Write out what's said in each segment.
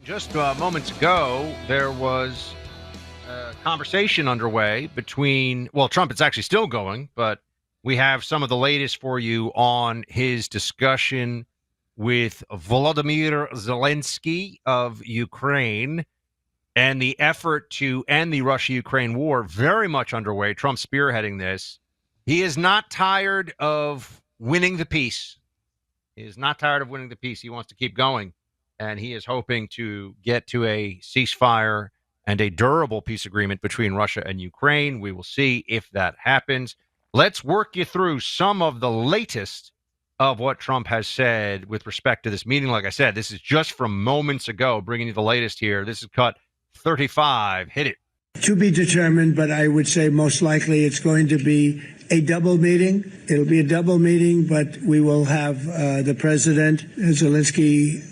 Just moments ago, there was a conversation underway between, well, Trump, it's actually still going, but we have some of the latest for you on his discussion with Volodymyr Zelensky of Ukraine and the effort to end the Russia-Ukraine war very much underway. Trump spearheading this. He is not tired of winning the peace. He is not tired of winning the peace. He wants to keep going. And he is hoping to get to a ceasefire and a durable peace agreement between Russia and Ukraine. We will see if that happens. Let's work you through some of the latest of what Trump has said with respect to this meeting. Like I said, this is just from moments ago, bringing you the latest here. This is cut 35. Hit it. To be determined, but I would say most likely it's going to be a double meeting. It'll be a double meeting, but we will have the president, Zelensky,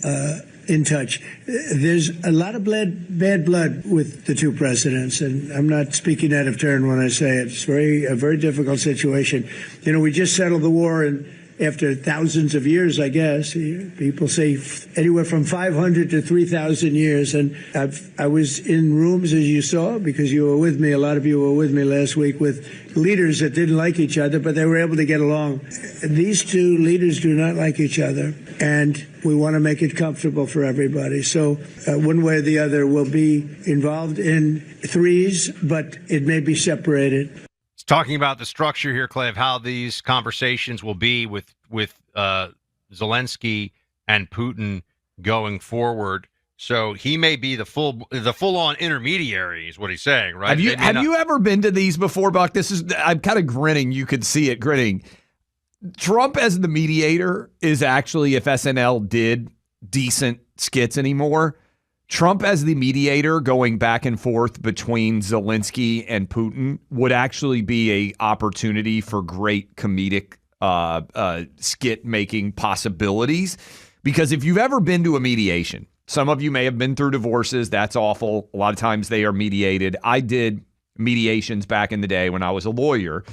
in touch. There's a lot of bad blood with the two presidents, and I'm not speaking out of turn when I say it. It's a very difficult situation. You know, we just settled the war, and after thousands of years, I guess. People say anywhere from 500 to 3,000 years. And I was in rooms, as you saw, because you were with me, a lot of you were with me last week, with leaders that didn't like each other, but they were able to get along. These two leaders do not like each other, and we want to make it comfortable for everybody. So one way or the other, we'll be involved in threes, but it may be separated. Talking about the structure here, Clay, of how these conversations will be with Zelensky and Putin going forward. So he may be the full-on intermediary, is what he's saying, right? Have you ever been to these before, Buck? I'm kind of grinning. You could see it grinning. Trump as the mediator is actually, if SNL did decent skits anymore, Trump as the mediator going back and forth between Zelensky and Putin would actually be a opportunity for great comedic skit-making possibilities. Because if you've ever been to a mediation, some of you may have been through divorces. That's awful. A lot of times they are mediated. I did mediations back in the day when I was a lawyer.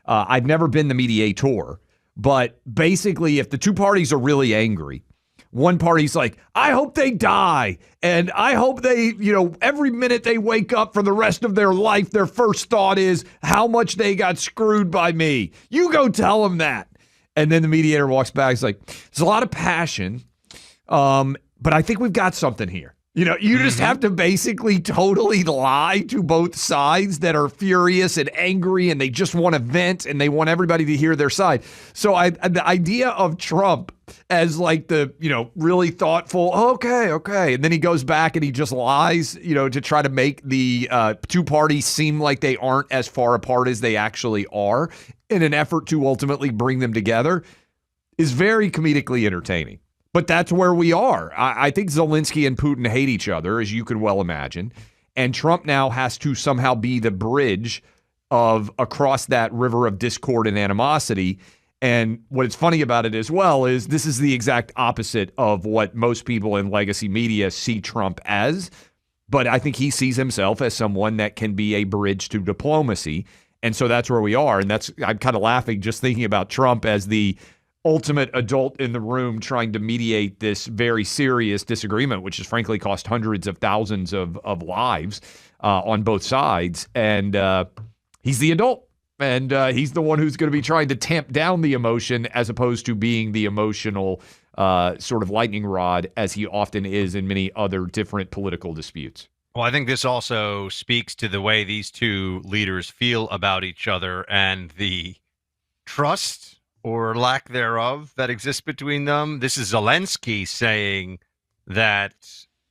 I've never been the mediator. But basically, if the two parties are really angry, one party's like, I hope they die. And I hope they, every minute they wake up for the rest of their life, their first thought is how much they got screwed by me. You go tell them that. And then the mediator walks back. He's like, there's a lot of passion, but I think we've got something here. You just have to basically totally lie to both sides that are furious and angry, and they just want to vent, and they want everybody to hear their side. So the idea of Trump as like the, really thoughtful, okay. And then he goes back and he just lies, to try to make the two parties seem like they aren't as far apart as they actually are in an effort to ultimately bring them together is very comedically entertaining. But that's where we are. I think Zelensky and Putin hate each other, as you could well imagine. And Trump now has to somehow be the bridge of across that river of discord and animosity. And what is funny about it as well is this is the exact opposite of what most people in legacy media see Trump as. But I think he sees himself as someone that can be a bridge to diplomacy. And so that's where we are. And I'm kind of laughing just thinking about Trump as the ultimate adult in the room trying to mediate this very serious disagreement, which has frankly cost hundreds of thousands of lives on both sides. And he's the adult. And he's the one who's going to be trying to tamp down the emotion as opposed to being the emotional sort of lightning rod, as he often is in many other different political disputes. Well, I think this also speaks to the way these two leaders feel about each other and the trust or lack thereof that exists between them. This is Zelensky saying that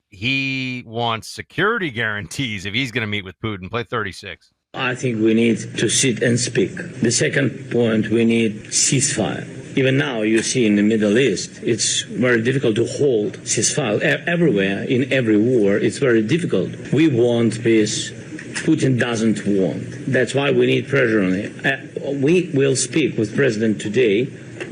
he wants security guarantees if he's going to meet with Putin. Play 36. I think we need to sit and speak. The second point, we need ceasefire. Even now, you see in the Middle East, it's very difficult to hold ceasefire. Everywhere, in every war, it's very difficult. We want peace. Putin doesn't want. That's why we need pressure on him. We will speak with President today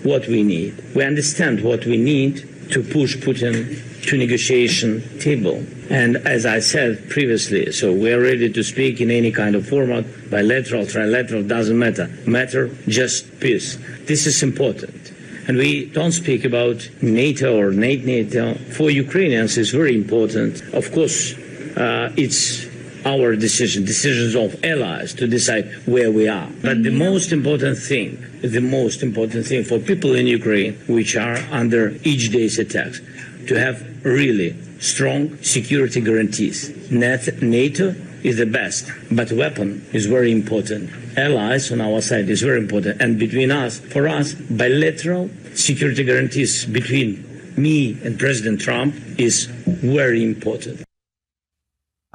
what we need. We understand what we need to push Putin to negotiation table. And as I said previously, so we are ready to speak in any kind of format, bilateral, trilateral, doesn't matter. Matter just peace. This is important. And we don't speak about NATO or NATO. For Ukrainians, it's very important. Of course, it's our decisions of allies to decide where we are. But the most important thing for people in Ukraine, which are under each day's attacks, to have really strong security guarantees. NATO is the best, but weapon is very important. Allies on our side is very important. And between us, for us, bilateral security guarantees between me and President Trump is very important.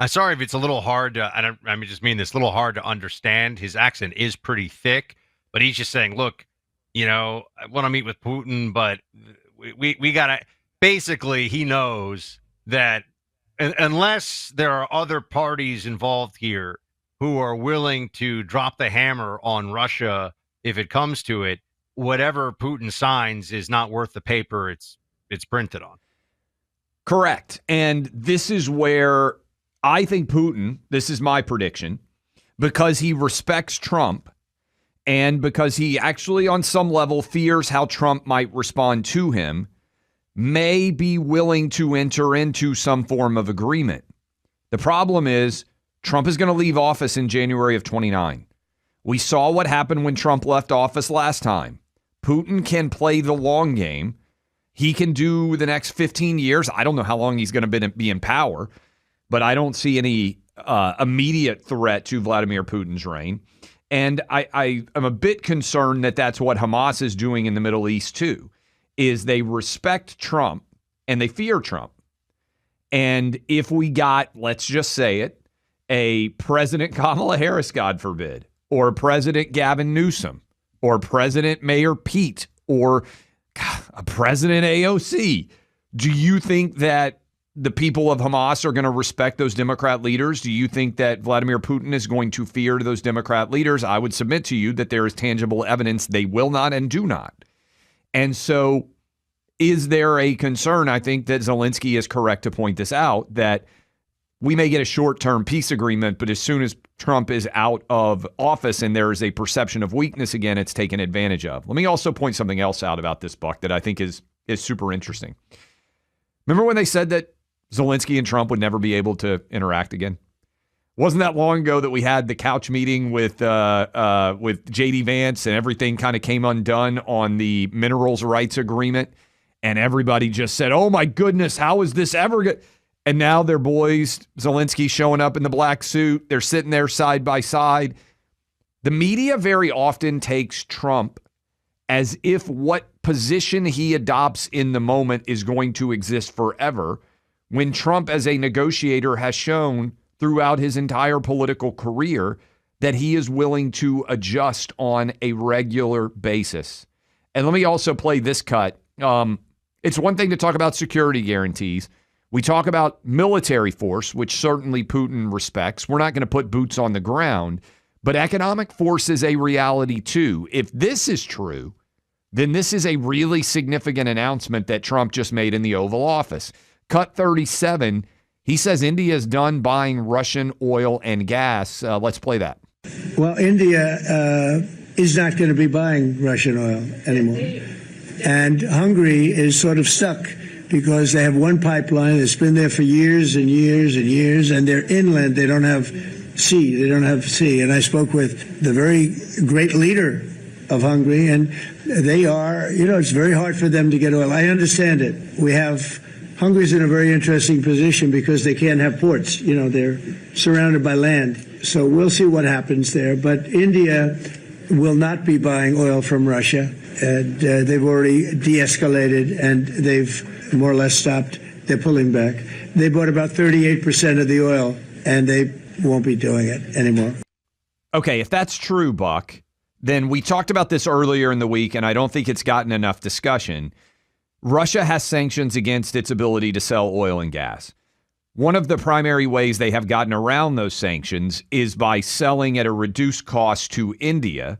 I'm sorry if it's a little hard to, I mean this, a little hard to understand. His accent is pretty thick, but he's just saying, look, I want to meet with Putin, but we got to, basically he knows that unless there are other parties involved here who are willing to drop the hammer on Russia if it comes to it, whatever Putin signs is not worth the paper it's printed on. Correct. And this is where I think Putin, this is my prediction, because he respects Trump and because he actually on some level fears how Trump might respond to him, may be willing to enter into some form of agreement. The problem is Trump is going to leave office in January of 29. We saw what happened when Trump left office last time. Putin can play the long game. He can do the next 15 years. I don't know how long he's going to be in power, but I don't see any immediate threat to Vladimir Putin's reign. And I am a bit concerned that that's what Hamas is doing in the Middle East too, is they respect Trump and they fear Trump. And if we got, let's just say it, a President Kamala Harris, God forbid, or President Gavin Newsom, or President Mayor Pete, or a President AOC, do you think that the people of Hamas are going to respect those Democrat leaders? Do you think that Vladimir Putin is going to fear those Democrat leaders? I would submit to you that there is tangible evidence they will not and do not. And so is there a concern? I think that Zelensky is correct to point this out, that we may get a short-term peace agreement, but as soon as Trump is out of office and there is a perception of weakness again, it's taken advantage of. Let me also point something else out about this, Buck, that I think is super interesting. Remember when they said that Zelensky and Trump would never be able to interact again? Wasn't that long ago that we had the couch meeting with J.D. Vance and everything kind of came undone on the minerals rights agreement, and everybody just said, oh my goodness, how is this ever good? And now their boys, Zelensky showing up in the black suit, they're sitting there side by side. The media very often takes Trump as if what position he adopts in the moment is going to exist forever, when Trump as a negotiator has shown throughout his entire political career that he is willing to adjust on a regular basis. And let me also play this cut. It's one thing to talk about security guarantees. We talk about military force, which certainly Putin respects. We're not going to put boots on the ground, but economic force is a reality too. If this is true, then this is a really significant announcement that Trump just made in the Oval Office. Cut 37, he says India is done buying Russian oil and gas. Let's play that. Well, India is not going to be buying Russian oil anymore. And Hungary is sort of stuck because they have one pipeline that's been there for years and years and years, and they're inland. They don't have sea. And I spoke with the very great leader of Hungary, and they are, it's very hard for them to get oil. I understand it. Hungary's in a very interesting position because they can't have ports. They're surrounded by land. So we'll see what happens there. But India will not be buying oil from Russia. And they've already de-escalated, and they've more or less stopped. They're pulling back. They bought about 38% of the oil, and they won't be doing it anymore. Okay, if that's true, Buck, then we talked about this earlier in the week, and I don't think it's gotten enough discussion. Russia has sanctions against its ability to sell oil and gas. One of the primary ways they have gotten around those sanctions is by selling at a reduced cost to India,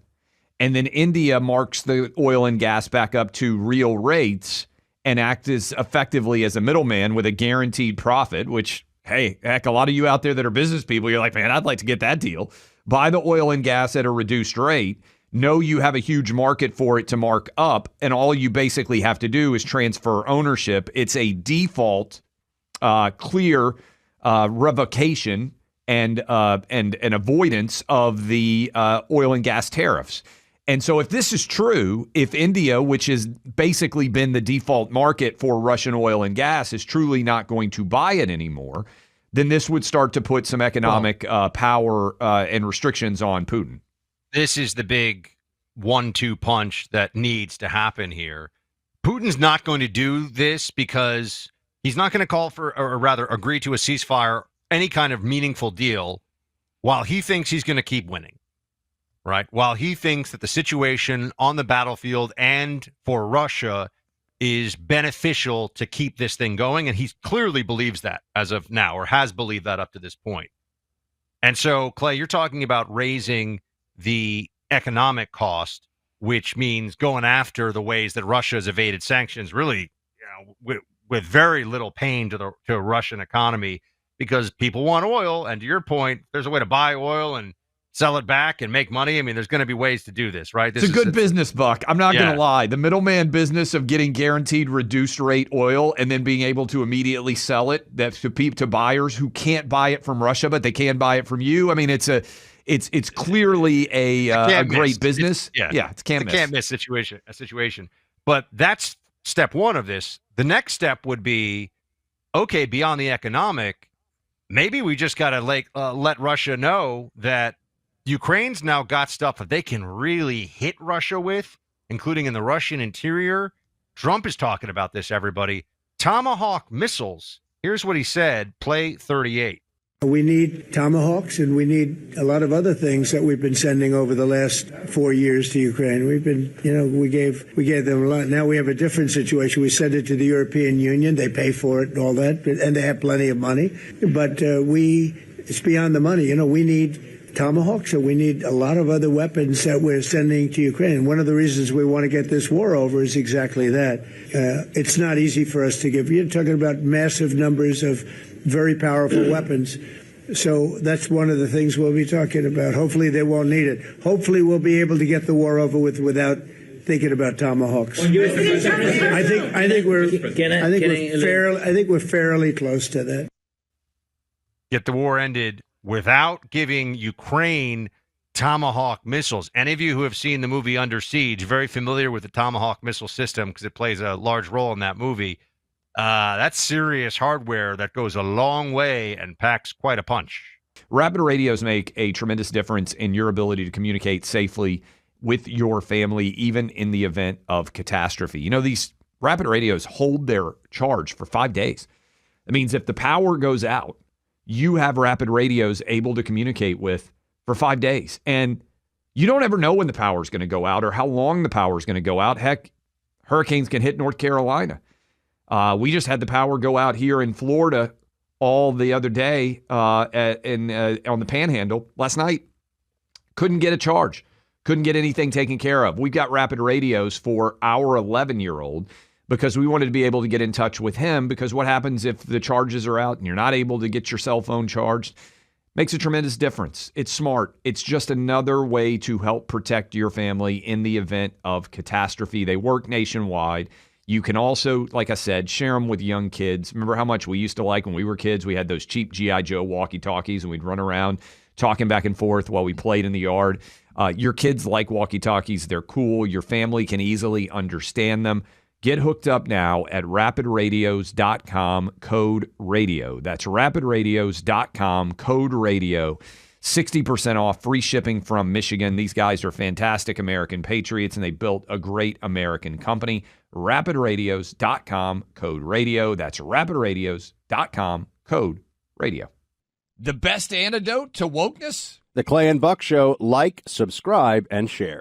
and then India marks the oil and gas back up to real rates and acts as effectively as a middleman with a guaranteed profit, which, hey, heck, a lot of you out there that are business people, you're like, man, I'd like to get that deal. Buy the oil and gas at a reduced rate, know you have a huge market for it to mark up, and all you basically have to do is transfer ownership. It's a default, clear revocation and an avoidance of the oil and gas tariffs. And so if this is true, if India, which has basically been the default market for Russian oil and gas, is truly not going to buy it anymore, then this would start to put some economic power and restrictions on Putin. This is the big 1-2 punch that needs to happen here. Putin's not going to do this because he's not going to call for, or rather agree to a ceasefire, any kind of meaningful deal, while he thinks he's going to keep winning. Right? While he thinks that the situation on the battlefield and for Russia is beneficial to keep this thing going. And he clearly believes that as of now, or has believed that up to this point. And so, Clay, you're talking about raising the economic cost, which means going after the ways that Russia has evaded sanctions, really, with very little pain to the Russian economy, because people want oil. And to your point, there's a way to buy oil and sell it back and make money. I mean, there's going to be ways to do this, right? It's a good business, Buck. I'm not going to lie. The middleman business of getting guaranteed reduced rate oil and then being able to immediately sell it to buyers who can't buy it from Russia, but they can buy it from you. I mean, it's clearly a great business. It's can't miss situation. But that's step one of this. The next step would be, okay, beyond the economic, maybe we just got to let Russia know that Ukraine's now got stuff that they can really hit Russia with, including in the Russian interior. Trump is talking about this, everybody. Tomahawk missiles. Here's what he said. Play 38. We need Tomahawks, and we need a lot of other things that we've been sending over the last 4 years to Ukraine. We've been, we gave them a lot. Now we have a different situation. We send it to the European Union. They pay for it and all that, and they have plenty of money. But it's beyond the money. We need Tomahawks, and we need a lot of other weapons that we're sending to Ukraine. And one of the reasons we want to get this war over is exactly that. It's not easy for us to give. You're talking about massive numbers of very powerful weapons. So that's one of the things we'll be talking about. Hopefully they won't need it. Hopefully we'll be able to get the war over with without thinking about Tomahawks. I think we're fairly close to that. Get the war ended without giving Ukraine Tomahawk missiles. Any of you who have seen the movie Under Siege, very familiar with the Tomahawk missile system because it plays a large role in that movie. That's serious hardware that goes a long way and packs quite a punch. Rapid radios make a tremendous difference in your ability to communicate safely with your family, even in the event of catastrophe. These rapid radios hold their charge for 5 days. That means if the power goes out, you have rapid radios able to communicate with for 5 days. And you don't ever know when the power is going to go out or how long the power is going to go out. Heck, hurricanes can hit North Carolina. We just had the power go out here in Florida all the other day on the Panhandle last night. Couldn't get a charge. Couldn't get anything taken care of. We've got rapid radios for our 11-year-old because we wanted to be able to get in touch with him, because what happens if the charges are out and you're not able to get your cell phone charged? Makes a tremendous difference. It's smart. It's just another way to help protect your family in the event of catastrophe. They work nationwide. You can also, like I said, share them with young kids. Remember how much we used to like when we were kids? We had those cheap G.I. Joe walkie-talkies, and we'd run around talking back and forth while we played in the yard. Your kids like walkie-talkies. They're cool. Your family can easily understand them. Get hooked up now at rapidradios.com, code radio. That's rapidradios.com, code radio. 60% off, free shipping from Michigan. These guys are fantastic American patriots, and they built a great American company. Rapidradios.com, code radio. That's rapidradios.com, code radio. The best antidote to wokeness? The Clay and Buck Show. Like, subscribe, and share.